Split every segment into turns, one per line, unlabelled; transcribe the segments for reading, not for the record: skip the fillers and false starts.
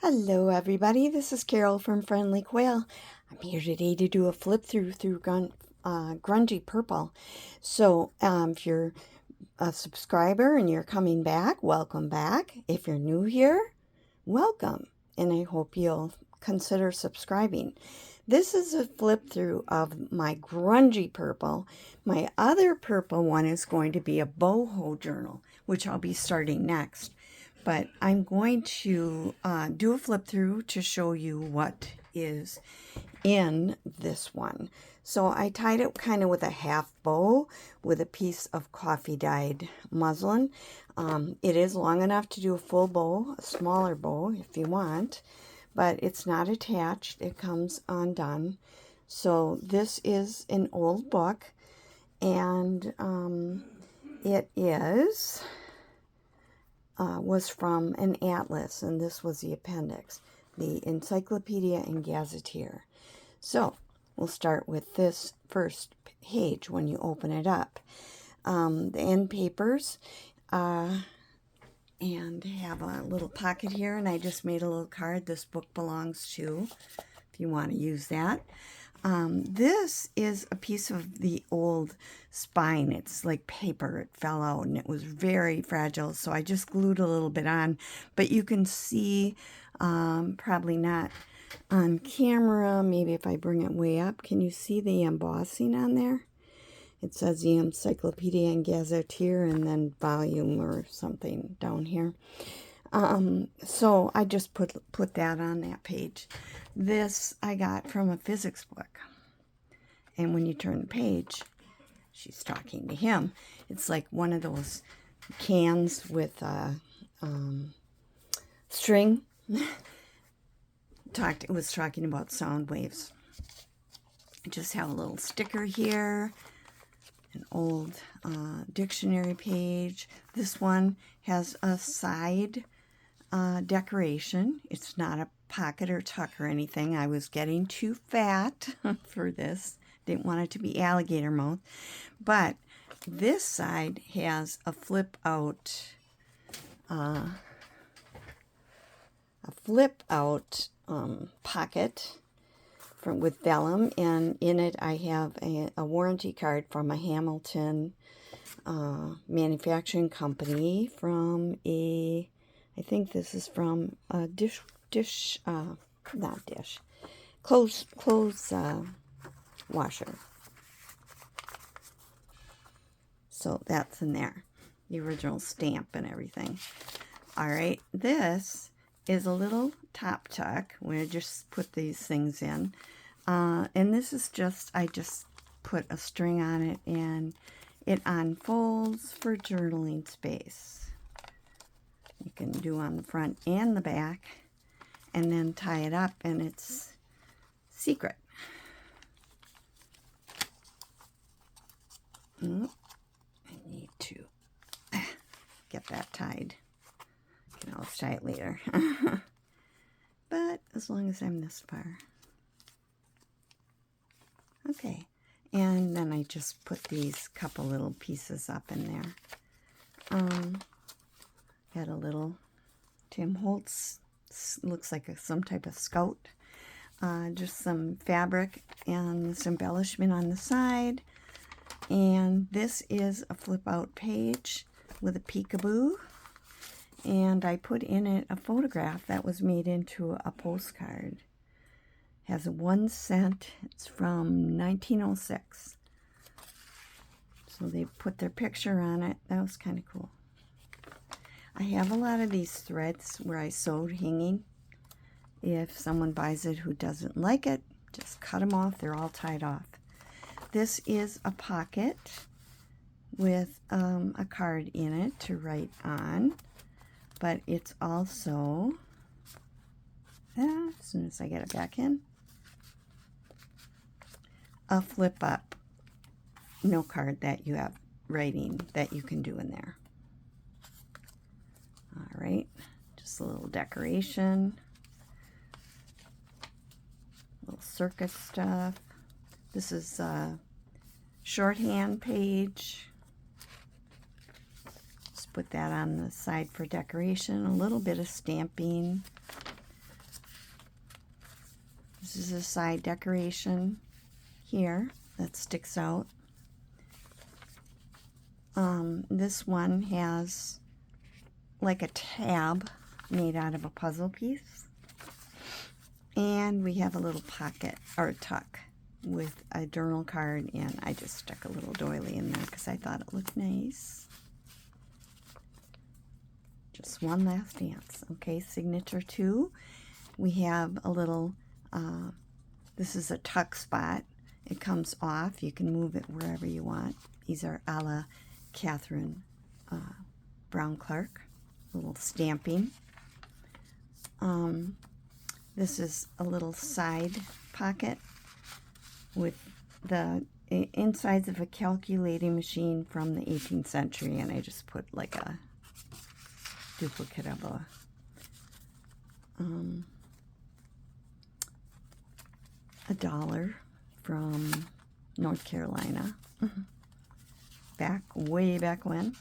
Hello everybody, this is Carol from Friendly Quail. I'm here today to do a flip through Grungy Purple. So if you're a subscriber and you're coming back, welcome back. If you're new here, welcome. And I hope you'll consider subscribing. This is a flip through of my Grungy Purple. My other purple one is going to be a boho journal, which I'll be starting next. But I'm going to do a flip through to show you what is in this one. So I tied it kind of with a half bow with a piece of coffee dyed muslin. It is long enough to do a full bow, a smaller bow if you want, but it's not attached. It comes undone. So this is an old book, and it was from an atlas, and this was the appendix, the Encyclopedia and Gazetteer. So we'll start with this first page when you open it up. The end papers, and have a little pocket here, and I just made a little card. This book belongs to, if you want to use that. This is a piece of the old spine. It's like paper. It fell out and it was very fragile, so I just glued a little bit on. But you can see, probably not on camera, maybe if I bring it way up, can you see the embossing on there? It says the Encyclopedia and Gazetteer and then volume or something down here. So I just put that on that page. This I got from a physics book. And when you turn the page, she's talking to him. It's like one of those cans with string. It was talking about sound waves. I just have a little sticker here. An old dictionary page. This one has a side decoration. It's not a pocket or tuck or anything. I was getting too fat for this. Didn't want it to be alligator mouth. But this side has a flip out pocket with vellum, and in it I have a warranty card from a Hamilton manufacturing company from I think this is from a clothes washer. So that's in there, the original stamp and everything. All right, this is a little top tuck where I just put these things in. And this is I just put a string on it, and it unfolds for journaling space. You can do on the front and the back, and then tie it up, and it's secret. I need to get that tied. I can always tie it later. But as long as I'm this far. Okay, and then I just put these couple little pieces up in there. Got a little Tim Holtz, looks like some type of scout. Just some fabric and this embellishment on the side. And this is a flip out page with a peekaboo. And I put in it a photograph that was made into a postcard. Has a 1 cent. It's from 1906. So they put their picture on it. That was kind of cool. I have a lot of these threads where I sewed hanging. If someone buys it who doesn't like it, just cut them off. They're all tied off. This is a pocket with a card in it to write on. But it's also, as soon as I get it back in, a flip up note card that you have writing that you can do in there. All right, just a little decoration, little circus stuff. This is a shorthand page. Just put that on the side for decoration. A little bit of stamping. This is a side decoration here that sticks out. This one has like a tab made out of a puzzle piece. And we have a little pocket or tuck with a journal card, and I just stuck a little doily in there because I thought it looked nice. Just one last dance. Okay, signature 2. We have a little, this is a tuck spot. It comes off. You can move it wherever you want. These are a la Catherine Brown Clark. Little stamping. This is a little side pocket with the insides of a calculating machine from the 18th century, and I just put like a duplicate of a dollar from North Carolina, way back when.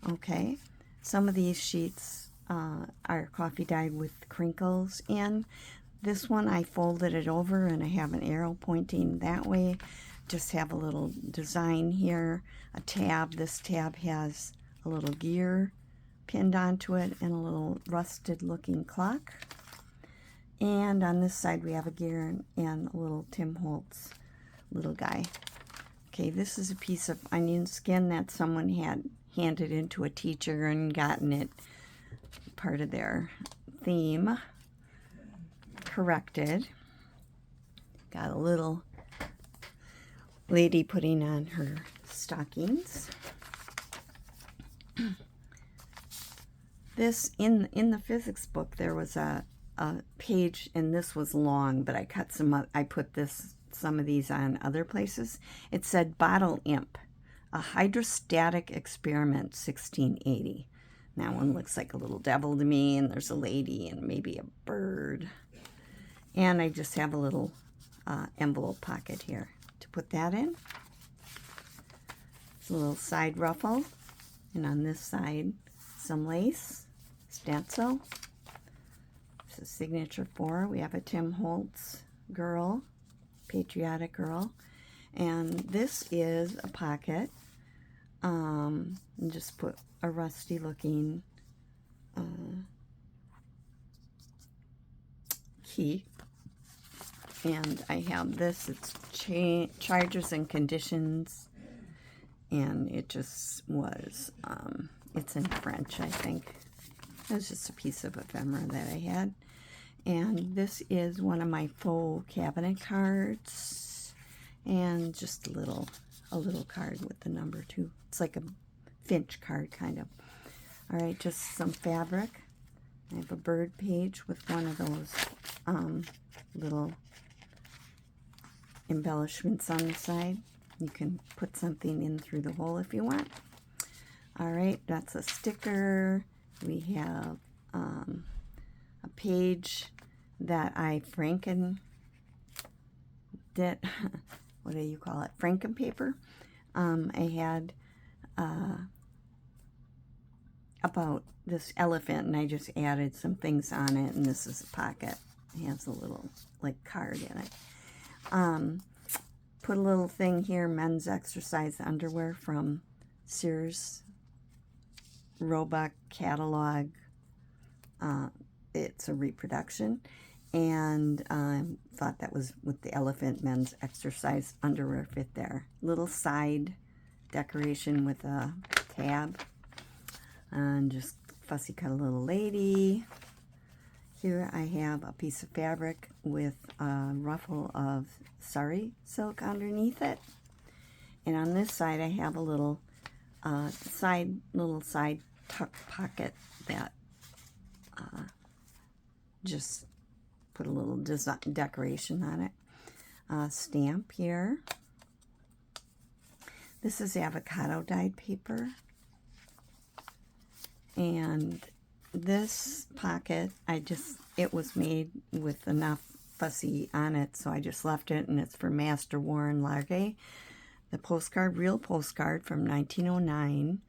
Okay, some of these sheets are coffee dyed with crinkles, and this one I folded it over and I have an arrow pointing that way. Just have a little design here, a tab. This tab has a little gear pinned onto it and a little rusted looking clock. And on this side we have a gear and a little Tim Holtz little guy. Okay, this is a piece of onion skin that someone had handed into a teacher and gotten it part of their theme corrected. Got a little lady putting on her stockings. This, in the physics book, there was a page, and this was long, but I cut I put some of these on other places. It said Bottle Imp, a hydrostatic experiment, 1680. That one looks like a little devil to me, and there's a lady and maybe a bird. And I just have a little envelope pocket here to put that in. It's a little side ruffle, and on this side, some lace, stencil. This is signature 4. We have a Tim Holtz girl, patriotic girl, and this is a pocket. And just put a rusty looking key, and I have this. It's charges and conditions, and it just was it's in French, I think. It was just a piece of ephemera that I had. And this is one of my faux cabinet cards, and just a little card with the number 2. It's like a Finch card, kind of. All right, just some fabric. I have a bird page with one of those little embellishments on the side. You can put something in through the hole if you want. All right, that's a sticker. We have a page that I did. What do you call it? Franken paper. I had about this elephant, and I just added some things on it, and this is a pocket. It has a little like card in it. Put a little thing here, men's exercise underwear from Sears Roebuck catalog. It's a reproduction, and thought that was with the elephant men's exercise underwear fit there. Little side decoration with a tab, and just fussy cut a little lady. Here I have a piece of fabric with a ruffle of sari silk underneath it, and on this side I have a little side tuck pocket that just put a little decoration on it. Stamp here. This is avocado dyed paper, and this pocket, it was made with enough fussy on it, so I just left it, and it's for Master Warren Largay. The postcard, real postcard from 1909.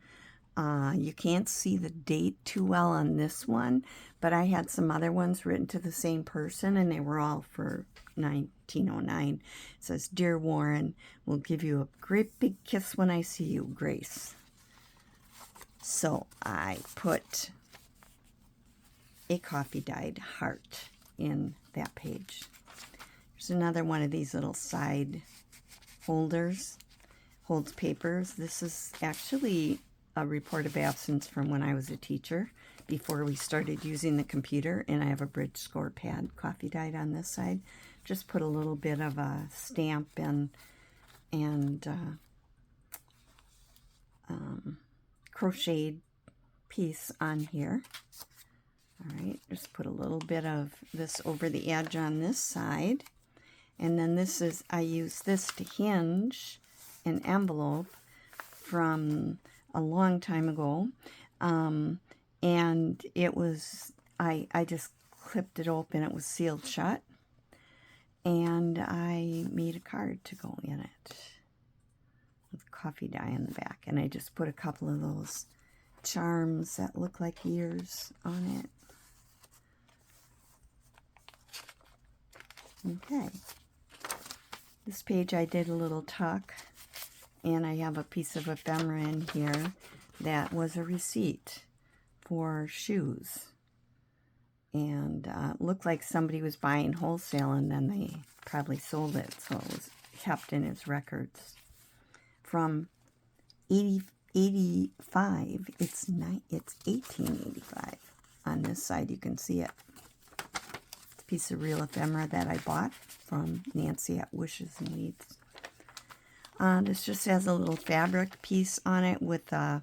You can't see the date too well on this one, but I had some other ones written to the same person, and they were all for 1909. It says, "Dear Warren, will give you a great big kiss when I see you, Grace." So I put a coffee-dyed heart in that page. There's another one of these little side holders, holds papers. This is actually a report of absence from when I was a teacher before we started using the computer, and I have a bridge score pad coffee dyed on this side. Just put a little bit of a stamp and crocheted piece on here. All right, just put a little bit of this over the edge on this side, and then this is, I use this to hinge an envelope from a long time ago, and it was, I just clipped it open. It was sealed shut, and I made a card to go in it with coffee dye in the back, and I just put a couple of those charms that look like ears on it. Okay, this page I did a little tuck, and I have a piece of ephemera in here that was a receipt for shoes, and looked like somebody was buying wholesale, and then they probably sold it, so it was kept in his records. From 85, it's 1885. On this side you can see it. It's a piece of real ephemera that I bought from Nancy at Wishes and Needs. This just has a little fabric piece on it with a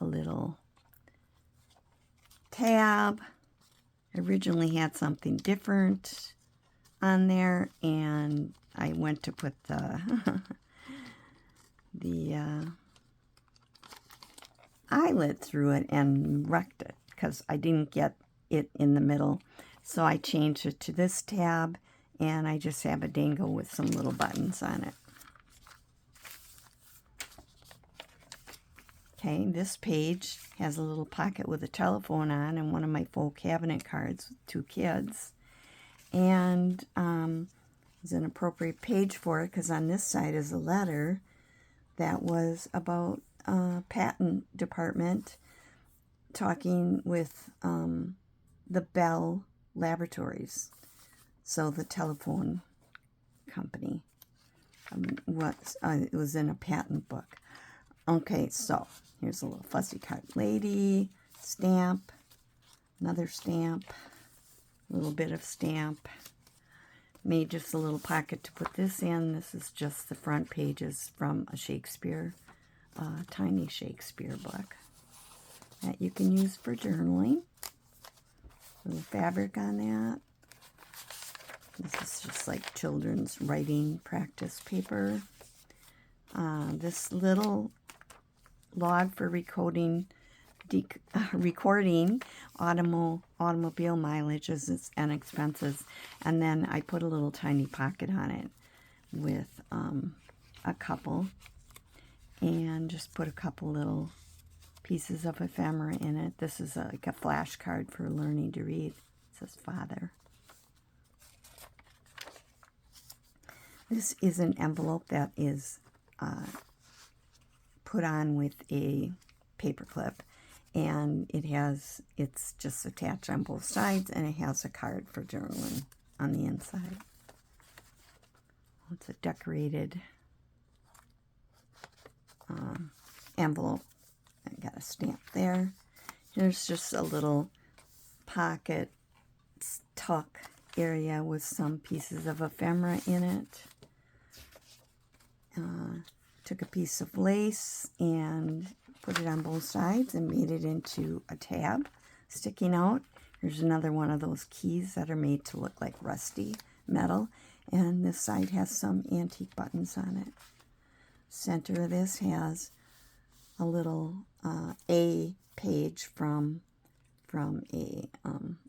little tab. I originally had something different on there, and I went to put the eyelet through it and wrecked it because I didn't get it in the middle. So I changed it to this tab, and I just have a dangle with some little buttons on it. Okay, this page has a little pocket with a telephone on and one of my faux cabinet cards with 2 kids. And it's an appropriate page for it because on this side is a letter that was about patent department talking with the Bell Laboratories. So the telephone company it was in a patent book. Okay, so here's a little fussy cut lady, stamp, another stamp, a little bit of stamp. Made just a little pocket to put this in. This is just the front pages from a Shakespeare, tiny Shakespeare book that you can use for journaling. A little fabric on that. This is just like children's writing practice paper. This little log for recording automobile mileages and expenses, and then I put a little tiny pocket on it with a couple, and just put a couple little pieces of ephemera in it. This is like a flashcard for learning to read. It says Father. This is an envelope that is put on with a paper clip, and it's just attached on both sides, and it has a card for journaling on the inside. It's a decorated envelope. I got a stamp there. There's just a little pocket tuck area with some pieces of ephemera in it. Took a piece of lace and put it on both sides and made it into a tab sticking out. Here's another one of those keys that are made to look like rusty metal, and this side has some antique buttons on it. Center of this has a little A page from a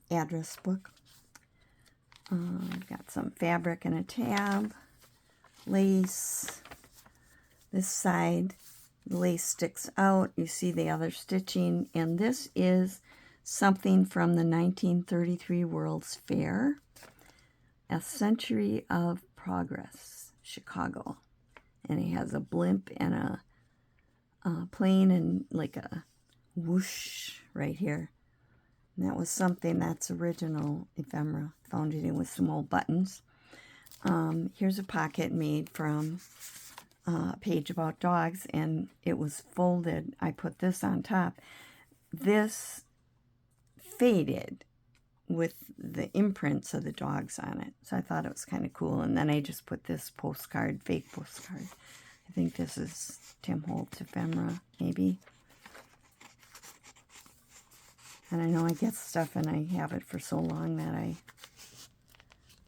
address book. I've got some fabric and a tab, lace. This side The lace sticks out. You see the other stitching. And this is something from the 1933 World's Fair. A Century of Progress, Chicago. And it has a blimp and a plane and like a whoosh right here. And that was something that's original ephemera. Found it in with some old buttons. Here's a pocket made from a page about dogs, and it was folded. I put this on top. This faded with the imprints of the dogs on it, so I thought it was kind of cool. And then I just put this postcard, fake postcard. I think this is Tim Holtz ephemera, maybe. And I know I get stuff and I have it for so long that I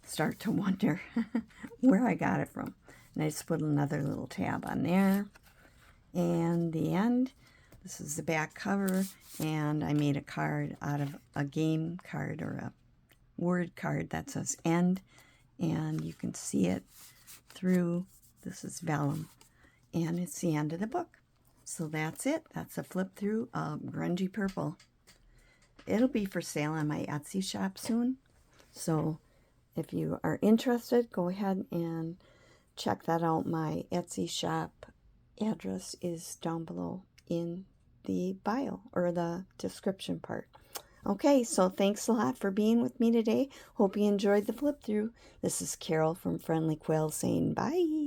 start to wonder where I got it from. And I just put another little tab on there. And the end. This is the back cover. And I made a card out of a game card or a word card that says end. And you can see it through. This is vellum. And it's the end of the book. So that's it. That's a flip through of Grungy Purple. It'll be for sale on my Etsy shop soon. So if you are interested, go ahead and check that out. My Etsy shop address is down below in the bio or the description part. Okay, so thanks a lot for being with me today. Hope you enjoyed the flip through. This is Carol from Friendly Quill saying bye.